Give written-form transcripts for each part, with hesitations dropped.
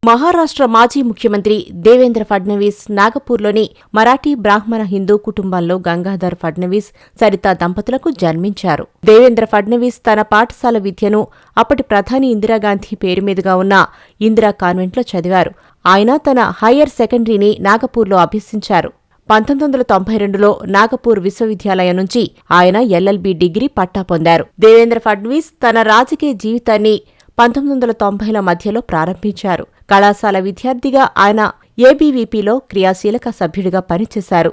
మహారాష్ట్ర మాజీ ముఖ్యమంత్రి దేవేంద్ర ఫడ్నవీస్ నాగపూర్లోని మరాఠీ బ్రాహ్మణ హిందూ కుటుంబంలో గంగాధర్ ఫడ్నవీస్, సరిత దంపతులకు జన్మించారు. దేవేంద్ర ఫడ్నవీస్ తన పాఠశాల విద్యను అప్పటి ప్రధాని ఇందిరాగాంధీ పేరు మీదుగా ఉన్న ఇందిరా కాన్వెంట్లో చదివారు. ఆయన తన హయ్యర్ సెకండరీని నాగపూర్లో అభ్యసించారు. 1992లో నాగపూర్ విశ్వవిద్యాలయం నుంచి ఆయన ఎల్ఎల్బీ డిగ్రీ పట్టా పొందారు. దేవేంద్ర ఫడ్నవీస్ తన రాజకీయ జీవితాన్ని 1990ల మధ్యలో ప్రారంభించారు. కళాశాల విద్యార్థిగా ఆయన ఏబీవీపీలో క్రియాశీలక సభ్యుడిగా పనిచేశారు.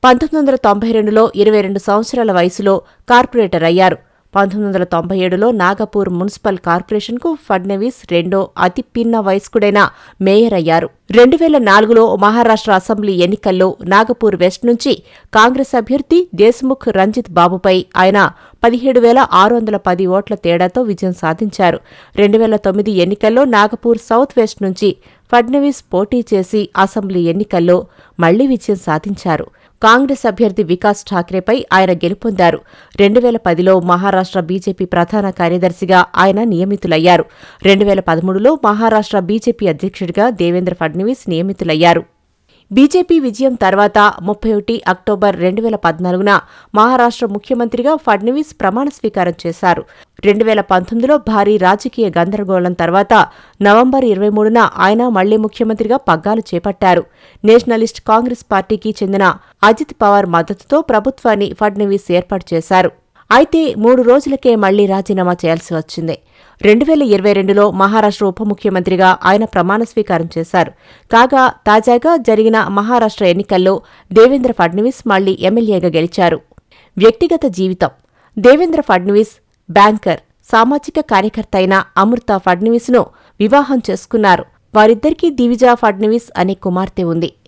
1992లో 22 సంవత్సరాల వయసులో కార్పొరేటర్ అయ్యారు. 1997లో నాగపూర్ మున్సిపల్ కార్పొరేషన్కు ఫడ్నవీస్ రెండో అతి పిన్న వయస్కుడైన మేయర్ అయ్యారు. 2004లో మహారాష్ట్ర అసెంబ్లీ ఎన్నికల్లో నాగపూర్ వెస్ట్ నుంచి కాంగ్రెస్ అభ్యర్థి దేశ్ముఖ్ రంజిత్ బాబుపై ఆయన 17,610 ఓట్ల తేడాతో విజయం సాధించారు. 2009 ఎన్నికల్లో నాగపూర్ సౌత్ వెస్ట్ నుంచి ఫడ్నవీస్ పోటీ చేసి అసెంబ్లీ ఎన్నికల్లో మళ్లీ విజయం సాధించారు. కాంగ్రెస్ అభ్యర్థి వికాస్ ఠాక్రేపై ఆయన గెలుపొందారు. 2010లో మహారాష్ట్ర బీజేపీ ప్రధాన కార్యదర్శిగా ఆయన నియమితులయ్యారు. 2013లో మహారాష్ట్ర బీజేపీ అధ్యక్షుడిగా దేవేంద్ర ఫడ్నవీస్ నియమితులయ్యారు. బీజేపీ విజయం తర్వాత 31 అక్టోబర్ 2014న మహారాష్ట్ర ముఖ్యమంత్రిగా ఫడ్నవీస్ ప్రమాణ స్వీకారం చేశారు. 2019లో భారీ రాజకీయ గందరగోళం తర్వాత నవంబర్ 23న ఆయన మళ్లీ ముఖ్యమంత్రిగా పగ్గాలు చేపట్టారు. నేషనలిస్ట్ కాంగ్రెస్ పార్టీకి చెందిన అజిత్ పవార్ మద్దతుతో ప్రభుత్వాన్ని ఫడ్నవీస్ ఏర్పాటు చేశారు. అయితే 3 రోజులకే మళ్లీ రాజీనామా చేయాల్సి వచ్చింది. 2022లో మహారాష్ట్ర ఉప ముఖ్యమంత్రిగా ఆయన ప్రమాణ స్వీకారం చేశారు. కాగా తాజాగా జరిగిన మహారాష్ట్ర ఎన్నికల్లో దేవేంద్ర ఫడ్నవీస్ మళ్లీ ఎమ్మెల్యేగా గెలిచారు. వ్యక్తిగత జీవితం. దేవేంద్ర ఫడ్నవీస్ బ్యాంకర్, సామాజిక కార్యకర్త అయిన అమృత ఫడ్నవీస్ను వివాహం చేసుకున్నారు. వారిద్దరికీ దివిజా ఫడ్నవీస్ అనే కుమార్తె ఉంది.